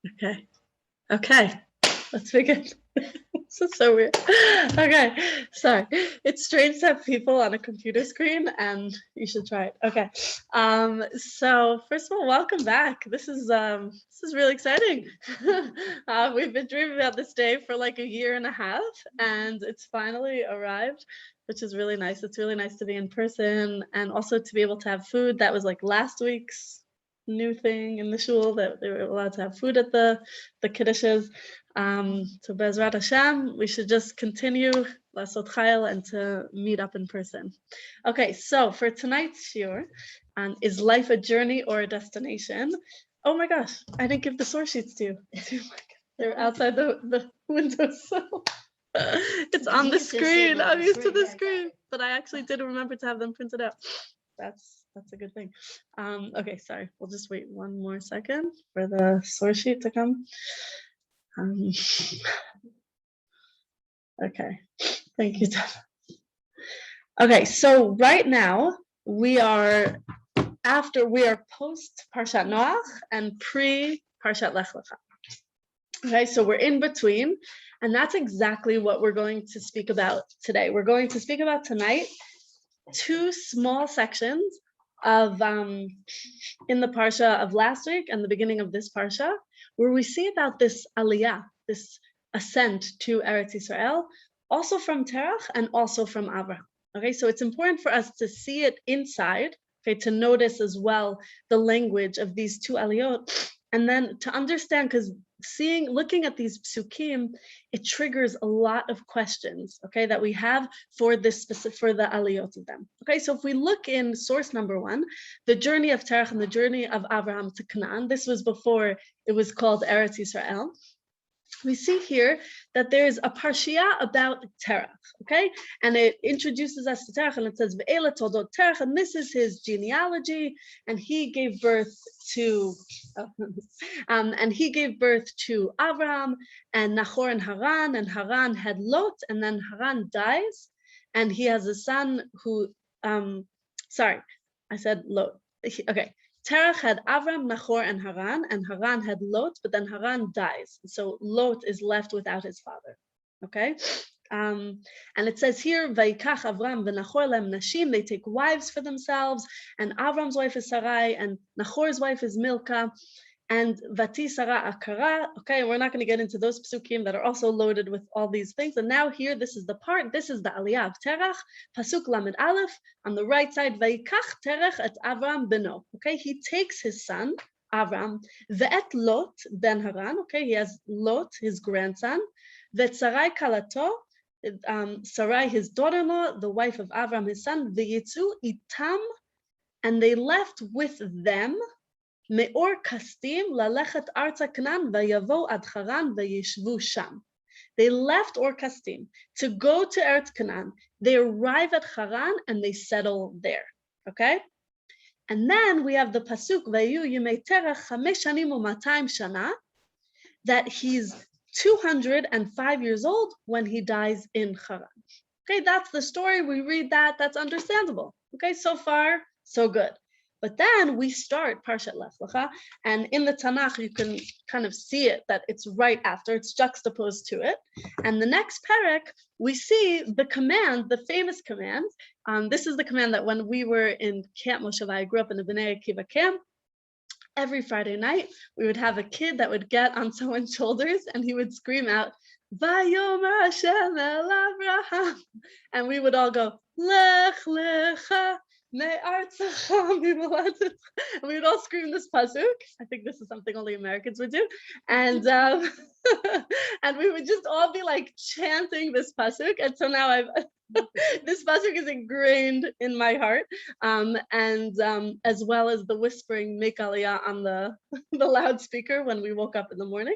Okay. Okay. Let's begin. This is so weird. Okay. Sorry. It's strange to have people on a computer screen, and you should try it. Okay. So first of all, welcome back. This is really exciting. We've been dreaming about this day for like a year and a half, and it's finally arrived, which is really nice. It's really nice to be in person and also to be able to have food. That was like last week's new thing in the shul, that they were allowed to have food at the kiddushes. So Bezrat Hashem, we should just continue Lasot Chayil and to meet up in person. Okay, so for tonight's shiur, is life a journey or a destination? Oh my gosh, I didn't give the source sheets to you. They're outside the windowsill. It's on the screen. I'm used to the screen, but I actually didn't remember to have them printed out. That's a good thing. Okay, sorry. We'll just wait one more second for the source sheet to come. Okay, thank you, Deb. Okay, so right now we are post Parshat Noach and pre Parshat Lech Lecha. Okay, so we're in between, and that's exactly what we're going to speak about today. We're going to speak about tonight two small sections of in the parsha of last week and the beginning of this parsha, where we see about this aliyah, this ascent to Eretz Yisrael, also from Terach and also from Avraham. Okay, so it's important for us to see it inside, okay, to notice as well the language of these two aliyot, and then to understand, because looking at these psukim, it triggers a lot of questions, okay, that we have for the aliyot of them. Okay, so if we look in source number 1, the journey of Terach and the journey of Avraham to Canaan, this was before it was called Eretz Yisrael. We see here that there's a parshiya about Terach, okay? And it introduces us to Terach, and it says, Ve'ela toldot Terach, and this is his genealogy, and he gave birth to, Avraham, and Nahor and Haran had Lot, and then Haran dies, and he has a son who, sorry, I said Lot, okay. Terach had Avram, Nahor, and Haran had Lot, but then Haran dies. So Lot is left without his father. Okay? And it says here, Vayikach Avram v'Nachor lem nashim, they take wives for themselves, and Avram's wife is Sarai, and Nahor's wife is Milcah, and Vati Sarah Akara. Okay, and we're not going to get into those psukim that are also loaded with all these things. And now here, this is the aliyah of Terach, pasuk lamed aleph, on the right side, Vayikach Terach et Avram beno. Okay, he takes his son, Avram, ve'et Lot ben Haran. Okay, he has Lot, his grandson, ve'et Sarai kalato, Sarai, his daughter-in-law, the wife of Avram, his son, ve'yitzu itam, and they left with them, Me'or kastim lalechet arza Canaan vayavo ad Haran vayishvu sham. They left Or Kastim to go to Eretz Canaan. They arrive at Haran and they settle there. Okay? And then we have the pasuk vayu yimei terach chamesh shanim u'matayim shana, that he's 205 years old when he dies in Haran. Okay, that's the story. We read that. That's understandable. Okay, so far so good. But then we start Parshat Lech Lecha, and in the Tanakh you can kind of see it, that it's right after, it's juxtaposed to it. And the next parak, we see the command, the famous command. This is the command that when we were in Camp Moshe, I grew up in the Bnei Akiva camp, every Friday night, we would have a kid that would get on someone's shoulders and he would scream out, Vayomer Hashem el Avraham. And we would all go, Lech Lecha. We would all scream this pasuk. I think this is something only Americans would do, and and we would just all be like chanting this pasuk. And so now this pasuk is ingrained in my heart, and as well as the whispering Make Aliyah on the loudspeaker when we woke up in the morning.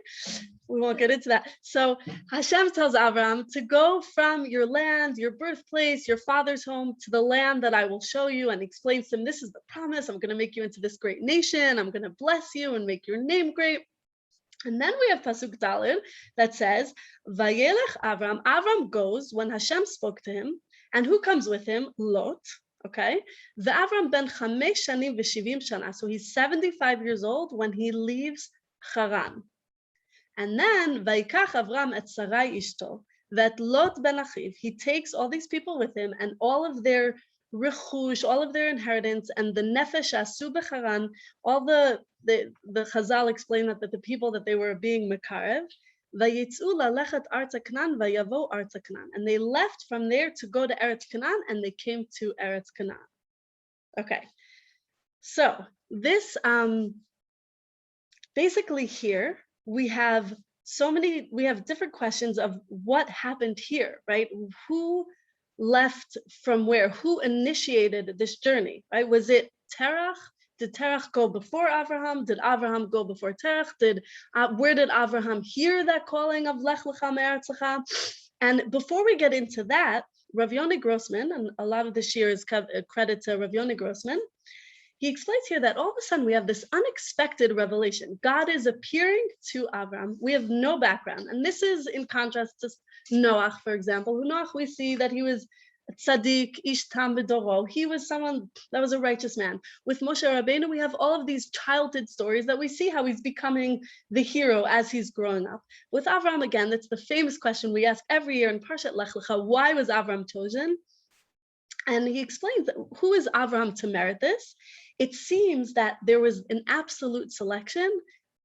We won't get into that. So Hashem tells Avraham to go from your land, your birthplace, your father's home, to the land that I will show you, and explains to him, this is the promise. I'm going to make you into this great nation. I'm going to bless you and make your name great. And then we have pasuk Daled that says, Vayelech Avram. Avram goes when Hashem spoke to him, and who comes with him? Lot. Okay, the Avram ben chamesh shanim v'shivim shana. So he's 75 years old when he leaves Haran. And then, Vaikach Avram et Sarai ishto, that Lot ben Achiv, he takes all these people with him and all of their rechush, all of their inheritance, and the nefesh asu becharan, all the Chazal explain that the people that they were being mekarev, vayitzu lalechet arta Canaan vayavo arta Canaan, and they left from there to go to Eretz Canaan, and they came to Eretz Canaan. Okay, so this basically here we have different questions of what happened here, right? Who left from where? Who initiated this journey, right? Was it Terach? Did Terach go before Avraham? Did Avraham go before Terach? Where did Avraham hear that calling of Lech Lecha Me'eretzecha? And before we get into that, Rav Yoni Grossman, and a lot of this year is credit to Rav Yoni Grossman, he explains here that all of a sudden we have this unexpected revelation. God is appearing to Avraham. We have no background. And this is in contrast to Noach, for example. Noach, we see that he was tzaddik, ish tam b'doro. He was someone that was a righteous man. With Moshe Rabbeinu, we have all of these childhood stories that we see how he's becoming the hero as he's growing up. With Avraham, again, that's the famous question we ask every year in Parshat Lech Lecha. Why was Avraham chosen? And he explains that who is Avraham to merit this? It seems that there was an absolute selection,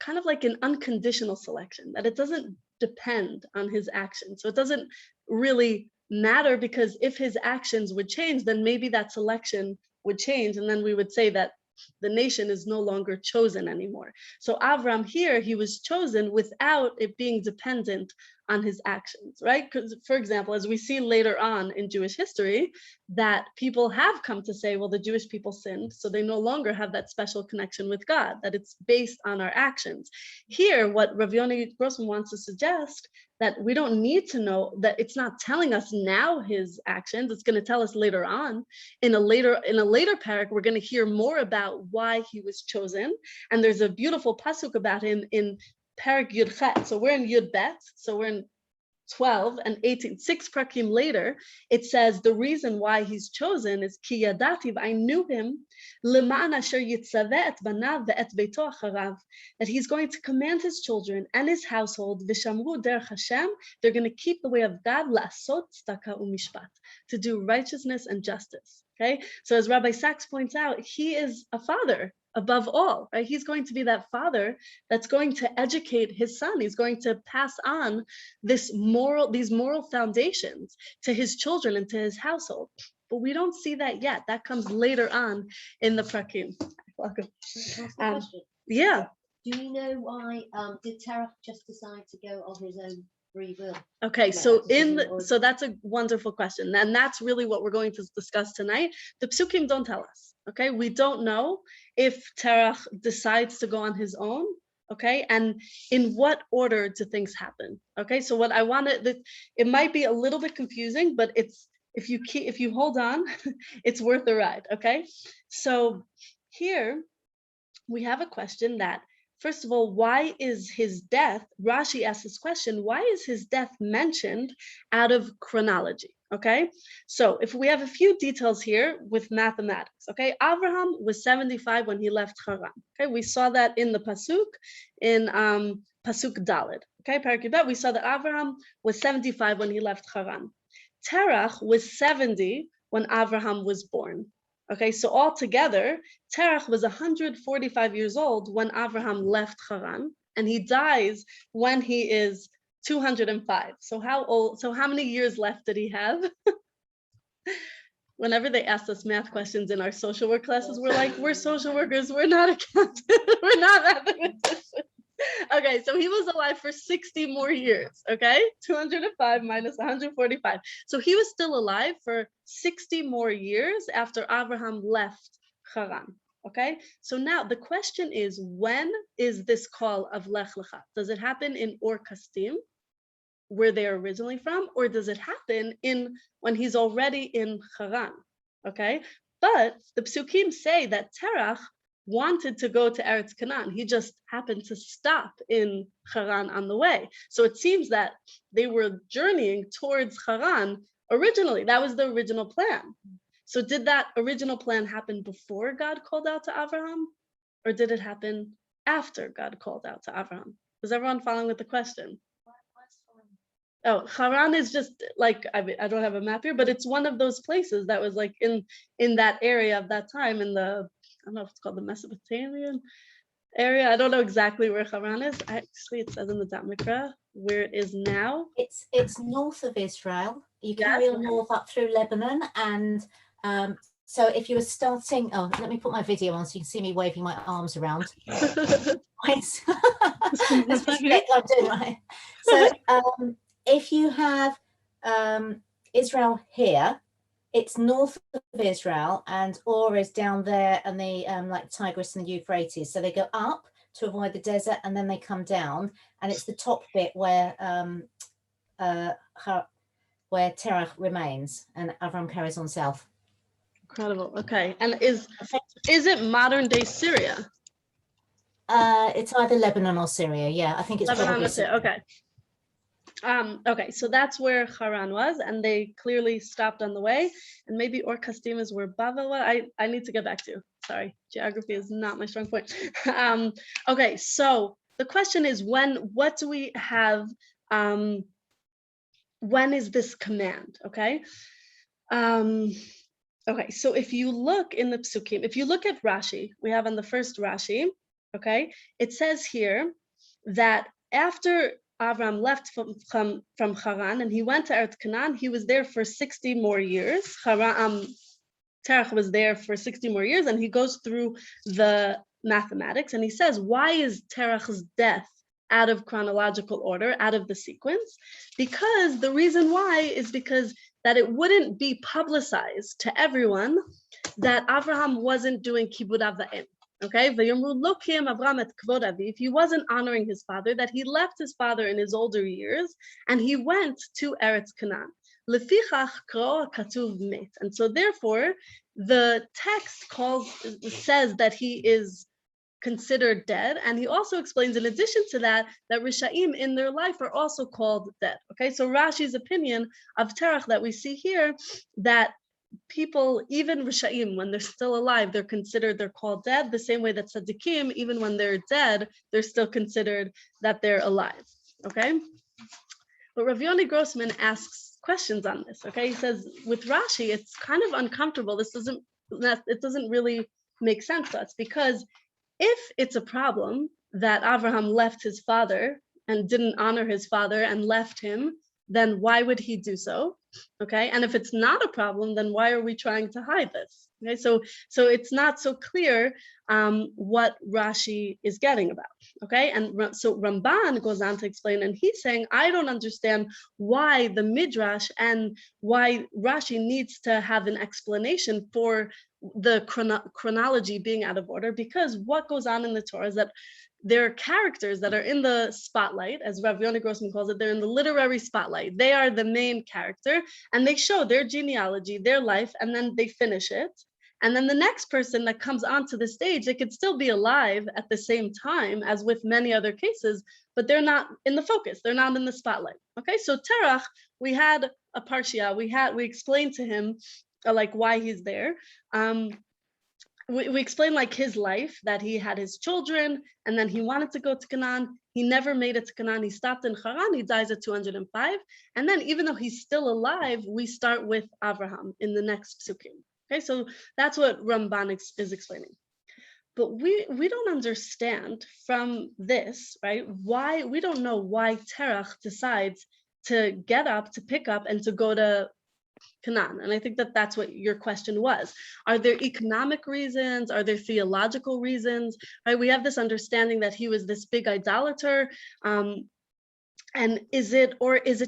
kind of like an unconditional selection, that it doesn't depend on his actions. So it doesn't really matter, because if his actions would change, then maybe that selection would change. And then we would say that the nation is no longer chosen anymore. So Avram here, he was chosen without it being dependent on his actions, right? Because, for example, as we see later on in Jewish history, that people have come to say, well, the Jewish people sinned, so they no longer have that special connection with God, that it's based on our actions. Here, what Rav Yoni Grossman wants to suggest, that we don't need to know, that it's not telling us now his actions, it's going to tell us later on. In a later parak, we're going to hear more about why he was chosen. And there's a beautiful pasuk about him in Parak Yud Chet. So we're in Yud Bet, so we're in 12 and 18, 6 prakim later, it says the reason why he's chosen is ki yadativ, I knew him, leman asher yitzaveh et banav ve'et beito acharav, that he's going to command his children and his household, v'shamru derech Hashem, they're going to keep the way of God, la'asot tzedakah u'mishpat, to do righteousness and justice. Okay, so as Rabbi Sachs points out, he is a father above all, right? He's going to be that father that's going to educate his son. He's going to pass on these moral foundations to his children and to his household. But we don't see that yet. That comes later on in the prakim. Welcome. Yeah. Do you know why did Terach just decide to go of his own free will? Okay, so that's a wonderful question, and that's really what we're going to discuss tonight. The psukim don't tell us. Okay, we don't know if Terach decides to go on his own. Okay, and in what order do things happen? Okay, so what I wanted, it might be a little bit confusing, but it's if you hold on, it's worth the ride. Okay, so here we have a question that, first of all, why is his death, Rashi asks this question, why is his death mentioned out of chronology? Okay, so if we have a few details here with mathematics, okay, Avraham was 75 when he left Haran. Okay, we saw that in the pasuk, in pasuk Daled. Okay, Parak Yud Bet, we saw that Avraham was 75 when he left Haran. Terach was 70 when Avraham was born. Okay, so altogether, Terach was 145 years old when Avraham left Haran, and he dies when he is 205. So how many years left did he have? Whenever they ask us math questions in our social work classes, we're like, we're social workers, we're not accountants, we're not mathematicians. Okay, so he was alive for 60 more years, okay? 205 minus 145. So he was still alive for 60 more years after Avraham left Haran, okay? So now the question is, when is this call of Lech Lecha? Does it happen in Or Kasdim, where they're originally from, or does it happen when he's already in Haran, okay? But the psukim say that Terach wanted to go to Eretz Canaan. He just happened to stop in Haran on the way. So it seems that they were journeying towards Haran originally. That was the original plan. So did that original plan happen before God called out to Avraham? Or did it happen after God called out to Avraham? Is everyone following with the question? Oh, Haran is just like, I don't have a map here, but it's one of those places that was like in that area of that time in the, I don't know if it's called the Mesopotamian area. I don't know exactly where Haran is. Actually, it says in the Dam Mikra where it is now. It's north of Israel. You Yes. carry on north up through Lebanon, and so if you were starting, oh, let me put my video on so you can see me waving my arms around. Let's check I'm doing right. So if you have Israel here, it's north of Israel, and Ur is down there, and the like Tigris and the Euphrates. So they go up to avoid the desert, and then they come down, and it's the top bit where Terach remains, and Avraham carries on south. Incredible. Okay, and is it modern day Syria? It's either Lebanon or Syria. Yeah, I think it's Lebanon probably or Syria. Okay. Okay, so that's where Haran was, and they clearly stopped on the way. And maybe Or Kasdim is where Bavel was. I need to get back to. Sorry, geography is not my strong point. Okay, so the question is what do we have? When is this command? Okay. Okay, so if you look in the Psukim, if you look at Rashi, we have on the first Rashi, okay, it says here that after Avraham left from Haran and he went to Eretz Canaan, he was there for 60 more years. Terach was there for 60 more years, and he goes through the mathematics and he says, why is Terach's death out of chronological order, out of the sequence? Because the reason why is because that it wouldn't be publicized to everyone that Avraham wasn't doing kibud av va'em. Okay, if he wasn't honoring his father, that he left his father in his older years and he went to Eretz Canaan. And so therefore, the text says that he is considered dead, and he also explains in addition to that Rishaim in their life are also called dead. Okay, so Rashi's opinion of Terach that we see here, that people, even Rishaim, when they're still alive, they're called dead, the same way that Tzaddikim, even when they're dead, they're still considered that they're alive. Okay, but Rav Yoni Grossman asks questions on this. Okay, he says with Rashi, it's kind of uncomfortable. It doesn't really make sense to us, because if it's a problem that Avraham left his father and didn't honor his father and left him, then why would he do so? Okay, and if it's not a problem, then why are we trying to hide this? Okay, so it's not so clear what Rashi is getting about. Okay, and so Ramban goes on to explain, and he's saying, I don't understand why the Midrash and why Rashi needs to have an explanation for the chronology being out of order, because what goes on in the Torah is that there are characters that are in the spotlight, as Rav Yoni Grossman calls it. They're in the literary spotlight. They are the main character, and they show their genealogy, their life, and then they finish it. And then the next person that comes onto the stage, they could still be alive at the same time as with many other cases, but they're not in the focus. They're not in the spotlight. Okay, so Terach, we had a parsha. We explained to him like why he's there. We explained like his life, that he had his children, and then he wanted to go to Canaan. He never made it to Canaan. He stopped in Haran. He dies at 205. And then even though he's still alive, we start with Avraham in the next psukim. Okay, so that's what Ramban is explaining. But we don't understand from this, right? Why we don't know why Terach decides to get up, to pick up, and to go to Canaan. And I think that that's what your question was. Are there economic reasons? Are there theological reasons? Right? We have this understanding that he was this big idolater. And is it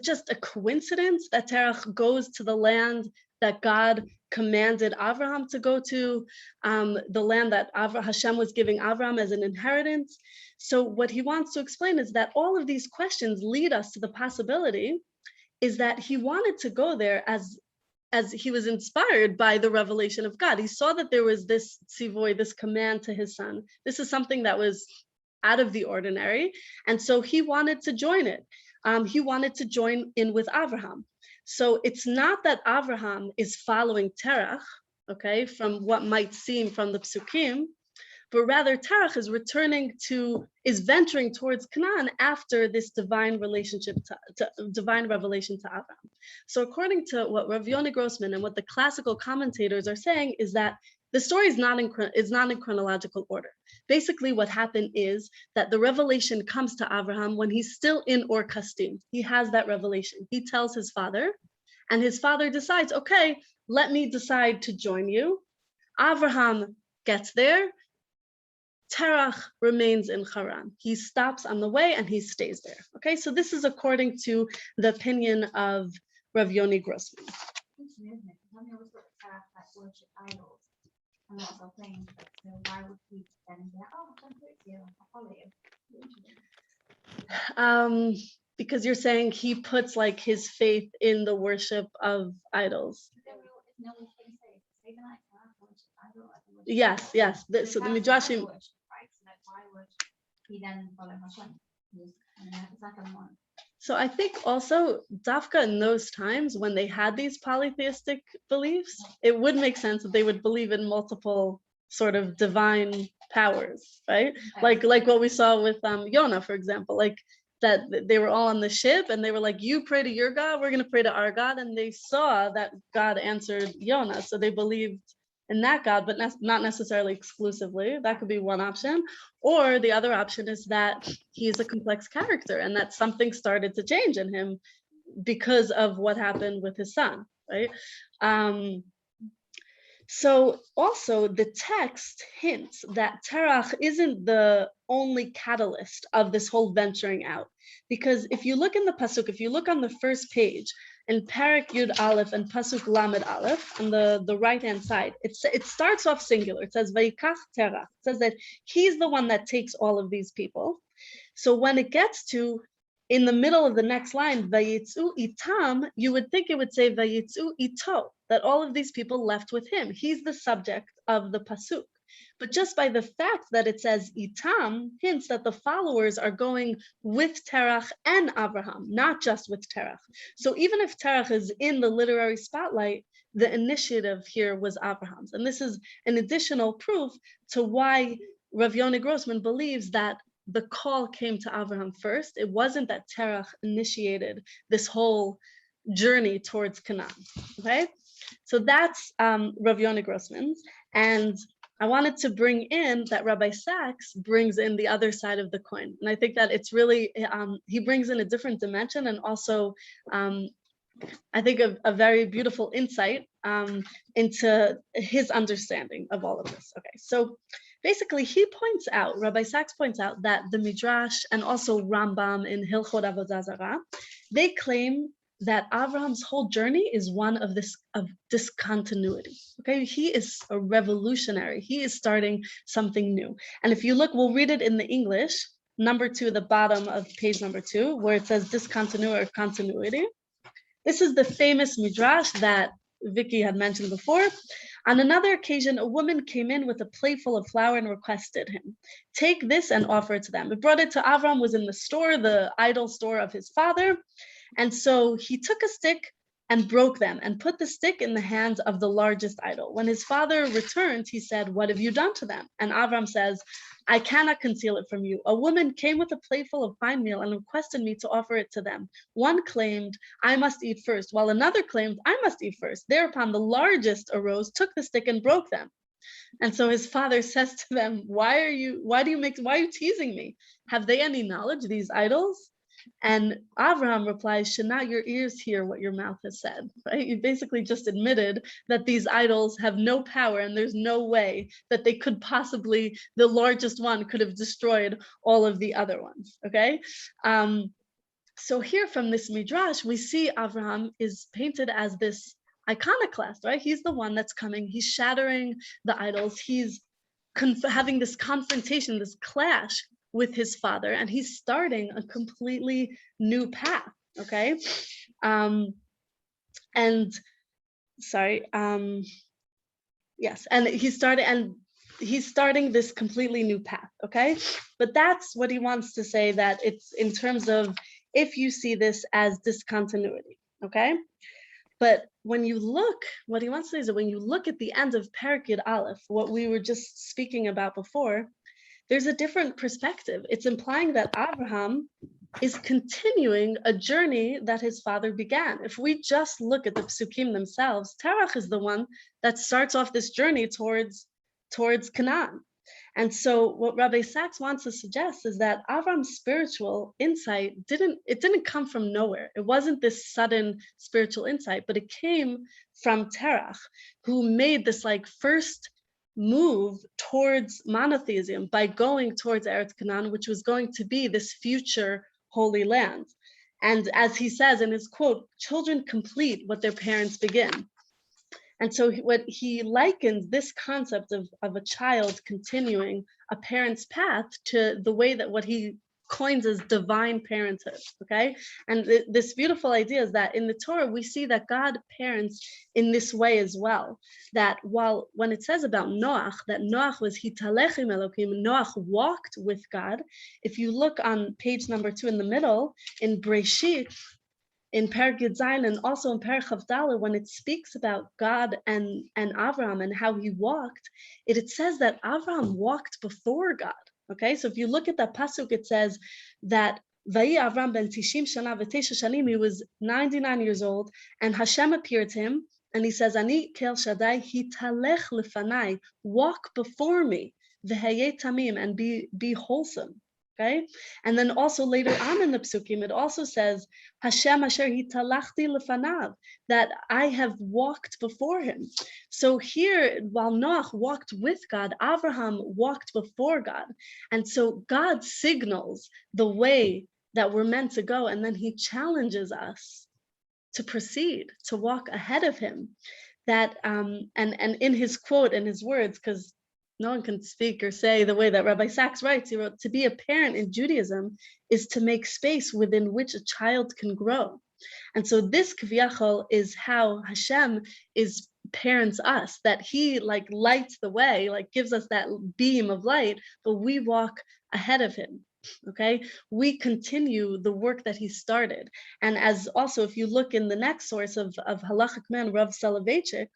just a coincidence that Terach goes to the land that God commanded Avraham to go to, the land that Hashem was giving Avraham as an inheritance? So what he wants to explain is that all of these questions lead us to the possibility is that he wanted to go there as he was inspired by the revelation of God. He saw that there was this tzivoy, this command to his son. This is something that was out of the ordinary. And so he wanted to join it. He wanted to join in with Avraham. So it's not that Avraham is following Terach, okay, from what might seem from the psukim, but rather Terach is venturing towards Canaan after this divine relationship divine revelation to Avraham. So according to what Rav Yoni Grossman and what the classical commentators are saying is that the story is not in chronological order. Basically, what happened is that the revelation comes to Avraham when he's still in Ur Kasdim. He has that revelation. He tells his father, and his father decides, okay, let me decide to join you. Avraham gets there. Terach remains in Haran. He stops on the way and he stays there. Okay, so this is according to the opinion of Rav Yoni Grossman. And lots of things, so why would he then be like, oh, I'll do it to you, I'll follow you? Because you're saying he puts like his faith in the worship of idols. Yes. So the Midrashim. Right, so why would he then follow Hashem? So I think also Dafka in those times when they had these polytheistic beliefs, it would make sense that they would believe in multiple sort of divine powers, right? Like what we saw with Yonah, for example, like that they were all on the ship and they were like, you pray to your God, we're going to pray to our God. And they saw that God answered Yonah. So they believed in that God, but not necessarily exclusively. That could be one option. Or the other option is that he's a complex character and that something started to change in him because of what happened with his son, right? So also the text hints that Terach isn't the only catalyst of this whole venturing out. Because if you look in the Pasuk, if you look on the first page, in Perek Yud Aleph and Pasuk Lamed Aleph, on the right-hand side, it starts off singular. It says, Vayikach Terach. It says that he's the one that takes all of these people. So when it gets to, in the middle of the next line, Vayitzu Itam, you would think it would say Vayitzu Ito, that all of these people left with him. He's the subject of the Pasuk. But just by the fact that it says Itam hints that the followers are going with Terach and Avraham, not just with Terach. So even if Terach is in the literary spotlight, the initiative here was Abraham's. And this is an additional proof to why Rav Yoni Grossman believes that the call came to Avraham first. It wasn't that Terach initiated this whole journey towards Canaan, okay? So that's Rav Yoni Grossman's. And I wanted to bring in that Rabbi Sachs brings in the other side of the coin. And I think that it's really, he brings in a different dimension and also, I think, a very beautiful insight into his understanding of all of this. Okay, so basically he points out, Rabbi Sachs points out that the Midrash and also Rambam in Hilchot Avodah Zarah, they claim that Avraham's whole journey is one of discontinuity. Okay, he is a revolutionary. He is starting something new. And if you look, we'll read it in the English, number 2, the bottom of page number 2, where it says discontinuity or continuity. This is the famous midrash that Vicky had mentioned before. On another occasion, a woman came in with a plate full of flour and requested him, take this and offer it to them. It brought it to Avram, was in the store, the idol store of his father. And so he took a stick and broke them and put the stick in the hands of the largest idol. When his father returned, he said, what have you done to them? And Avram says, I cannot conceal it from you. A woman came with a plate full of fine meal and requested me to offer it to them. One claimed, I must eat first, while another claimed, I must eat first. Thereupon the largest arose, took the stick and broke them. And so his father says to them, why are you teasing me? Have they any knowledge, these idols? And Avraham replies, should not your ears hear what your mouth has said, right? You basically just admitted that these idols have no power and there's no way that they could possibly, the largest one could have destroyed all of the other ones, okay? So here from this midrash, we see Avraham is painted as this iconoclast, right? He's the one that's coming, he's shattering the idols, he's having this confrontation, this clash with his father, and he's starting a completely new path, okay? Yes, and he's starting this completely new path, okay? But that's what he wants to say, that it's in terms of if you see this as discontinuity, okay? But when you look, what he wants to say is that when you look at the end of Perek Yud Aleph, what we were just speaking about before, there's a different perspective. It's implying that Avraham is continuing a journey that his father began. If we just look at the psukim themselves, Terach is the one that starts off this journey towards Canaan. And so what Rabbi Sachs wants to suggest is that Avram's spiritual insight didn't come from nowhere. It wasn't this sudden spiritual insight, but it came from Terach, who made this like first move towards monotheism by going towards Eretz Canaan, which was going to be this future holy land. And as he says in his quote, children complete what their parents begin. And so what he likens this concept of a child continuing a parent's path to the way that what he coins as divine parenthood, okay? And this beautiful idea is that in the Torah, we see that God parents in this way as well. That when it says about Noach, that Noach was hitalech im Elokim, Noach walked with God. If you look on page number 2 in the middle, in Breshit, in Perek Yud Zayin and also in Perek Chavdala, when it speaks about God and Avraham and how he walked, it says that Avraham walked before God. Okay, so if you look at that pasuk, it says that Vayi Avram ben Tishim Shana v'Tesha Shanim, he was 99 years old, and Hashem appeared to him, and he says, Ani Kel Shaddai hitalech lefanai, walk before me, v'hayeh tamim, and be wholesome. Okay, and then also later on in the psukim, it also says, Hashem asher hitalachti lefanav, that I have walked before him. So here, while Noach walked with God, Avraham walked before God. And so God signals the way that we're meant to go, and then he challenges us to proceed, to walk ahead of him. That and in his quote, in his words, because no one can speak or say the way that Rabbi Sachs writes, he wrote, to be a parent in Judaism is to make space within which a child can grow. And so this kaviyachol is how Hashem parents us, that he like lights the way, like gives us that beam of light, but we walk ahead of him. Okay, we continue the work that he started. And as also, if you look in the next source of Halachic Man, Rav Soloveitchik,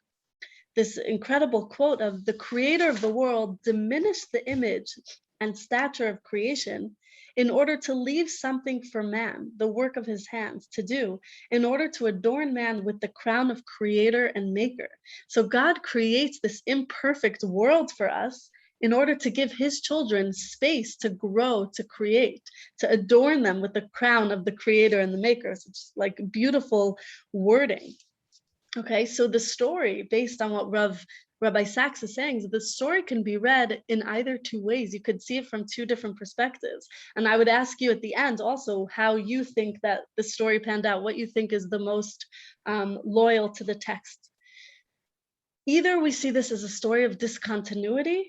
this incredible quote of the creator of the world diminished the image and stature of creation in order to leave something for man, the work of his hands, to do, in order to adorn man with the crown of creator and maker. So God creates this imperfect world for us in order to give his children space to grow, to create, to adorn them with the crown of the creator and the maker. So it's like beautiful wording. Okay, so the story, based on what Rabbi Sachs is saying, is the story can be read in either two ways. You could see it from two different perspectives. And I would ask you at the end also how you think that the story panned out, what you think is the most loyal to the text. Either we see this as a story of discontinuity,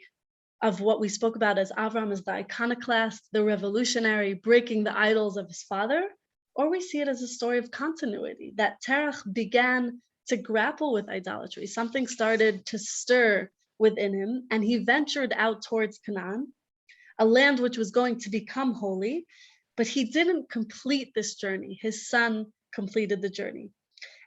of what we spoke about as Avraham as the iconoclast, the revolutionary, breaking the idols of his father, or we see it as a story of continuity, that Terach began to grapple with idolatry. Something started to stir within him, and he ventured out towards Canaan, a land which was going to become holy, but he didn't complete this journey. His son completed the journey.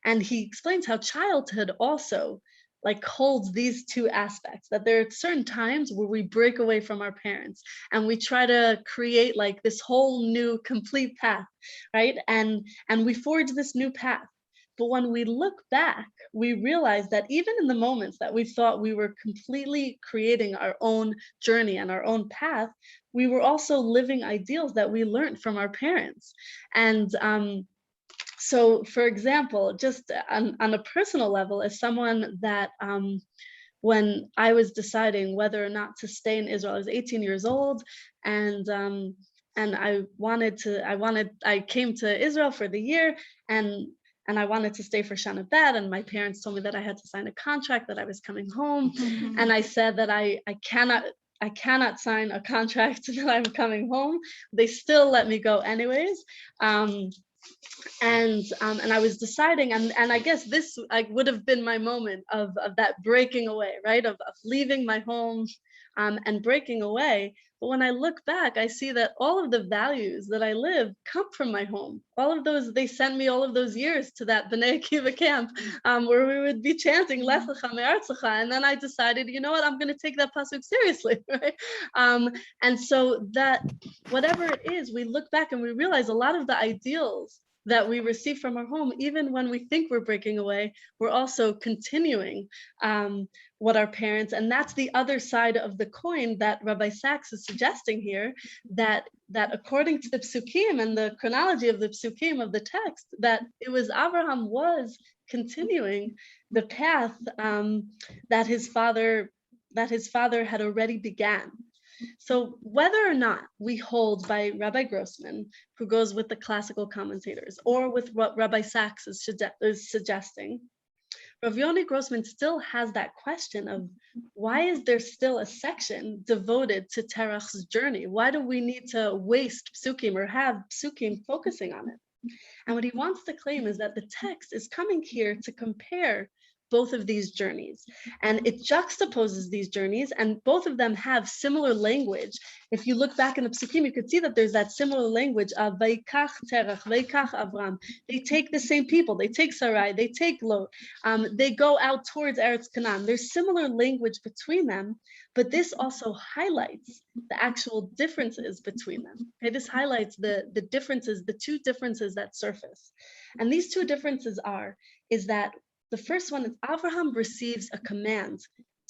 And he explains how childhood also like holds these two aspects, that there are certain times where we break away from our parents and we try to create like this whole new complete path, right? And we forge this new path. But when we look back, we realize that even in the moments that we thought we were completely creating our own journey and our own path, we were also living ideals that we learned from our parents. And so, for example, just on a personal level, as someone that when I was deciding whether or not to stay in Israel, I was 18 years old, and I came to Israel for the year, and I wanted to stay for Shana Bet, and my parents told me that I had to sign a contract that I was coming home, and I said that I cannot sign a contract that I'm coming home. They still let me go anyways. And I was deciding, and I guess this would have been my moment of that breaking away, right? Of leaving my home and breaking away. But when I look back, I see that all of the values that I live come from my home. All of those, they sent me all of those years to that B'nai Akiva camp, where we would be chanting Lech Lecha Me'artzecha, and then I decided, you know what, I'm going to take that pasuk seriously, right? And so that whatever it is, we look back and we realize a lot of the ideals that we receive from our home, even when we think we're breaking away, we're also continuing what our parents, and that's the other side of the coin that Rabbi Sachs is suggesting here, that according to the psukim and the chronology of the psukim of the text, that it was Avraham was continuing the path that his father had already began. So whether or not we hold by Rabbi Grossman, who goes with the classical commentators, or with what Rabbi Sachs is suggesting, Rav Yoni Grossman still has that question of why is there still a section devoted to Terach's journey? Why do we need to waste psukim or have psukim focusing on it? And what he wants to claim is that the text is coming here to compare both of these journeys, and it juxtaposes these journeys, and both of them have similar language. If you look back in the psukim, you could see that there's that similar language of Vaikach Terach, Vaikach Avraham. They take the same people, they take Sarai, they take Lot, they go out towards Eretz Canaan. There's similar language between them, but this also highlights the actual differences between them. Okay, this highlights the differences, the two differences that surface. And these two differences is that the first one is Avraham receives a command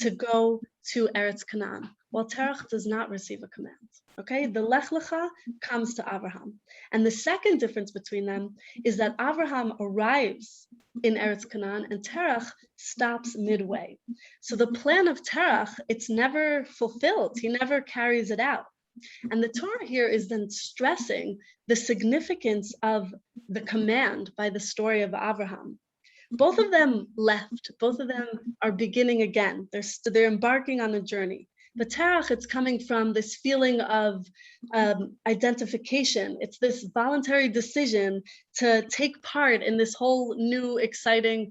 to go to Eretz Canaan, while Terach does not receive a command. Okay, the Lech Lecha comes to Avraham. And the second difference between them is that Avraham arrives in Eretz Canaan and Terach stops midway. So the plan of Terach, it's never fulfilled. He never carries it out. And the Torah here is then stressing the significance of the command by the story of Avraham. Both of them left. Both of them are beginning again. They're embarking on a journey. But Terach, it's coming from this feeling of identification. It's this voluntary decision to take part in this whole new, exciting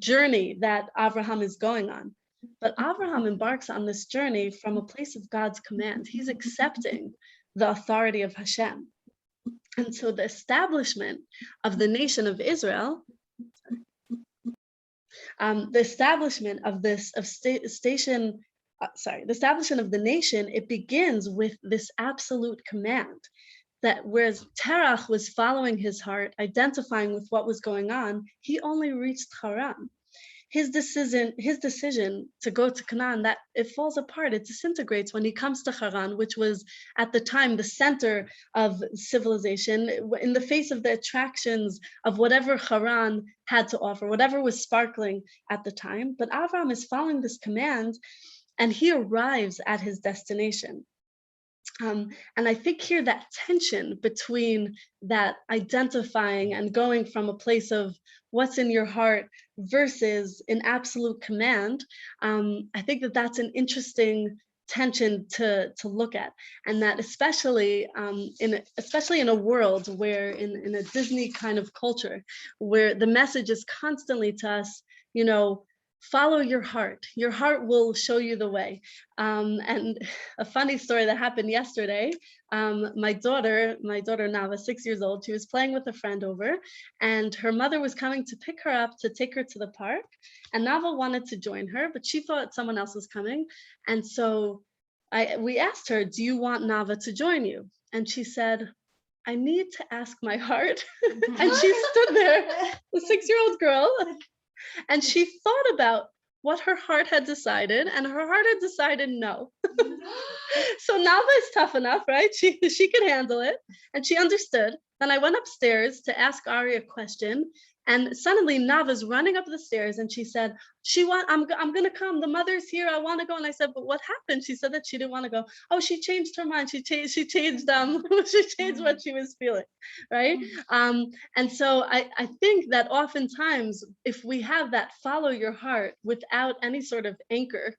journey that Avraham is going on. But Avraham embarks on this journey from a place of God's command. He's accepting the authority of Hashem. And so the establishment of the nation of Israel, the establishment of the establishment of the nation, it begins with this absolute command that whereas Terach was following his heart, identifying with what was going on, he only reached Haran. His decision to go to Canaan, that it falls apart, it disintegrates when he comes to Haran, which was at the time the center of civilization, in the face of the attractions of whatever Haran had to offer, whatever was sparkling at the time. But Avraham is following this command, and he arrives at his destination. And I think here that tension between that identifying and going from a place of what's in your heart versus an absolute command, I think that that's an interesting tension to look at, and that especially in a world where in a Disney kind of culture, where the message is constantly to us, follow your heart. Your heart will show you the way. And a funny story that happened yesterday, my daughter Nava, 6 years old, she was playing with a friend over, and her mother was coming to pick her up to take her to the park. And Nava wanted to join her, but she thought someone else was coming. And so we asked her, do you want Nava to join you? And she said, I need to ask my heart. And she stood there, the 6-year-old girl, and she thought about what her heart had decided, and her heart had decided no. So Nava is tough enough, right? She could handle it, and she understood. Then I went upstairs to ask Ari a question, and suddenly Nava's running up the stairs, and she said, I'm gonna come. The mother's here. I want to go. And I said, but what happened? She said that she didn't want to go. Oh, she changed her mind. She changed she changed what she was feeling, right? And so I think that oftentimes if we have that follow your heart without any sort of anchor,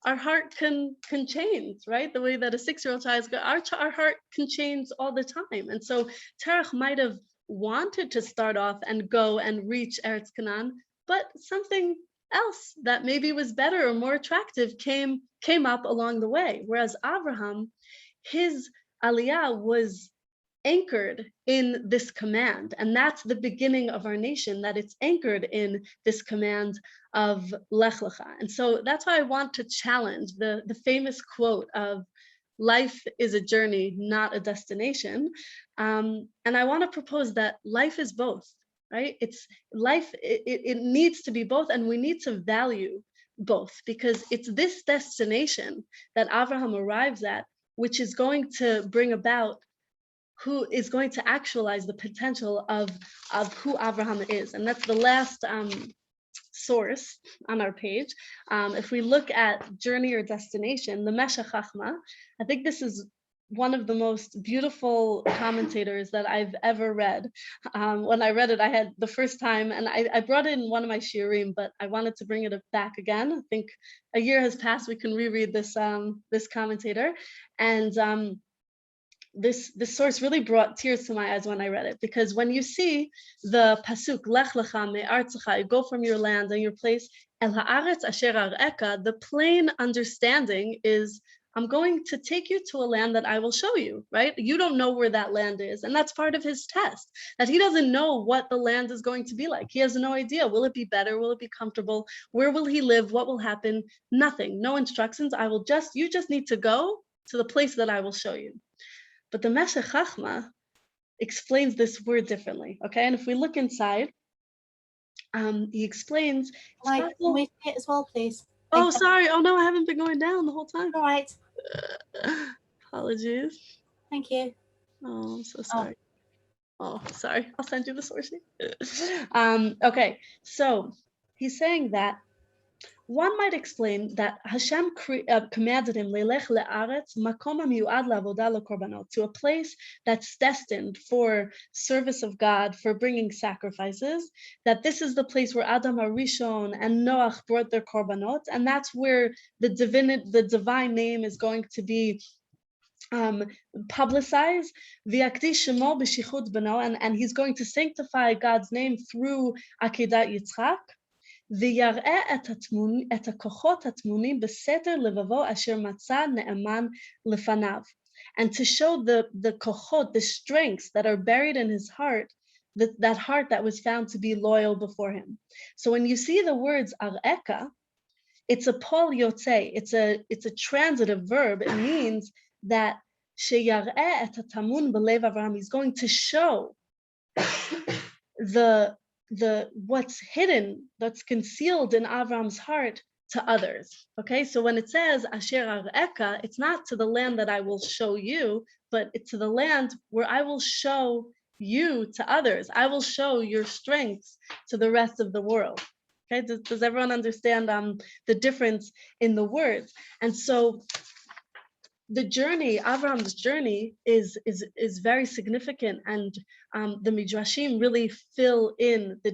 our heart can change, right? The way that a 6-year-old child, our heart can change all the time. And so Terach might have wanted to start off and go and reach Eretz Canaan, but something else that maybe was better or more attractive came up along the way. Whereas Avraham, his aliyah was anchored in this command. And that's the beginning of our nation, that it's anchored in this command of Lech Lecha. And so that's why I want to challenge the famous quote of life is a journey, not a destination. And I want to propose that life is both, right? It's life, it needs to be both, and we need to value both, because it's this destination that Avraham arrives at, which is going to bring about who is going to actualize the potential of who Avraham is. And that's the last source on our page. If we look at journey or destination, the Meshech Chachma, I think this is one of the most beautiful commentators that I've ever read. When I read it, I had the first time, and I brought it in one of my shiurim, but I wanted to bring it back again. I think a year has passed, we can reread this this commentator. And this source really brought tears to my eyes when I read it, because when you see the pasuk Lech Lecha me'artzecha, you go from your land and your place, El haaretz asher ar'eka, the plain understanding is, I'm going to take you to a land that I will show you, right? You don't know where that land is. And that's part of his test, that he doesn't know what the land is going to be like. He has no idea. Will it be better? Will it be comfortable? Where will he live? What will happen? Nothing, no instructions. You just need to go to the place that I will show you. But the Meshech Chachma explains this word differently, okay? And if we look inside, he explains. Can we see it as well, please? Oh, sorry. Oh no, I haven't been going down the whole time. All right. Apologies. Thank you. Oh, I'm so sorry. Oh, sorry. I'll send you the source sheet. Okay, so he's saying that one might explain that Hashem commanded him le'lech le'aretz makom hamiuad la'avodah le'korbanot, to a place that's destined for service of God, for bringing sacrifices, that this is the place where Adam HaRishon and Noach brought their korbanot, and that's where the divine name is going to be publicized, v'yakdish shemo b'shichut b'no, and he's going to sanctify God's name through Akedat Yitzchak. ויראה את הכוחות הטמונים בסתר לבבו אשר מצא נאמן לפניו. And to show the kochot, the strengths that are buried in his heart, that heart that was found to be loyal before him. So when you see the words ar'eka, it's a pol yotze, it's a transitive verb. It means that sheyar'eh et hatamun b'lev Avraham, he's going to show the what's hidden, that's concealed in Avram's heart to others. Okay, so when it says Asher Ar'eka, it's not to the land that I will show you, but it's to the land where I will show you to others. I will show your strengths to the rest of the world. Okay, does everyone understand the difference in the words? And so the journey, Avram's journey, is very significant, and the midrashim really fill in the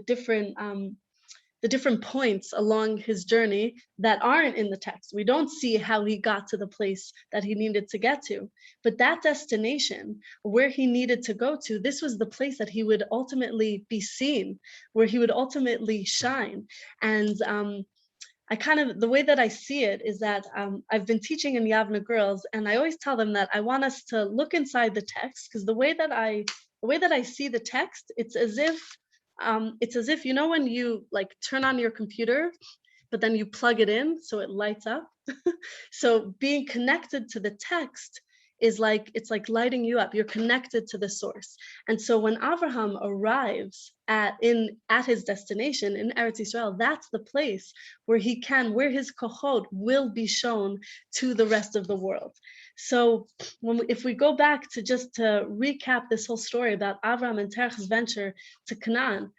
different points along his journey that aren't in the text. We don't see how he got to the place that he needed to get to, but that destination where he needed to go to, this was the place that he would ultimately be seen, where he would ultimately shine. And the way that I see it is that I've been teaching in Yavna girls, and I always tell them that I want us to look inside the text, because the way that I see the text, it's as if, you know, when you like turn on your computer, but then you plug it in so it lights up. So being connected to the text is like, it's like lighting you up. You're connected to the source. And so when Avraham arrives at his destination in Eretz Yisrael, that's the place where where his kochot will be shown to the rest of the world. So if we go back to just to recap this whole story about Avraham and Terach's venture to Canaan,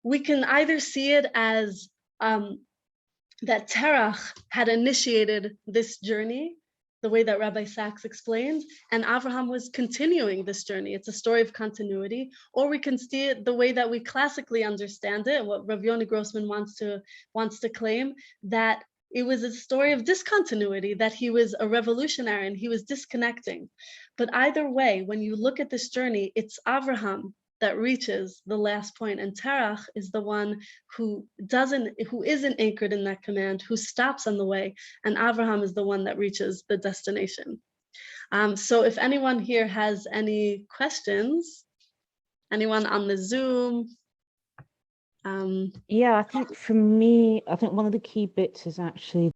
we can either see it as that Terach had initiated this journey, the way that Rabbi Sachs explained, and Avraham was continuing this journey. It's a story of continuity. Or we can see it the way that we classically understand it, what Rav Yoni Grossman wants to claim, that it was a story of discontinuity, that he was a revolutionary and he was disconnecting. But either way, when you look at this journey, it's Avraham that reaches the last point, and Terach is the one who isn't anchored in that command, who stops on the way, and Avraham is the one that reaches the destination. So if anyone here has any questions, anyone on the Zoom? Yeah, I think for me, I think one of the key bits is actually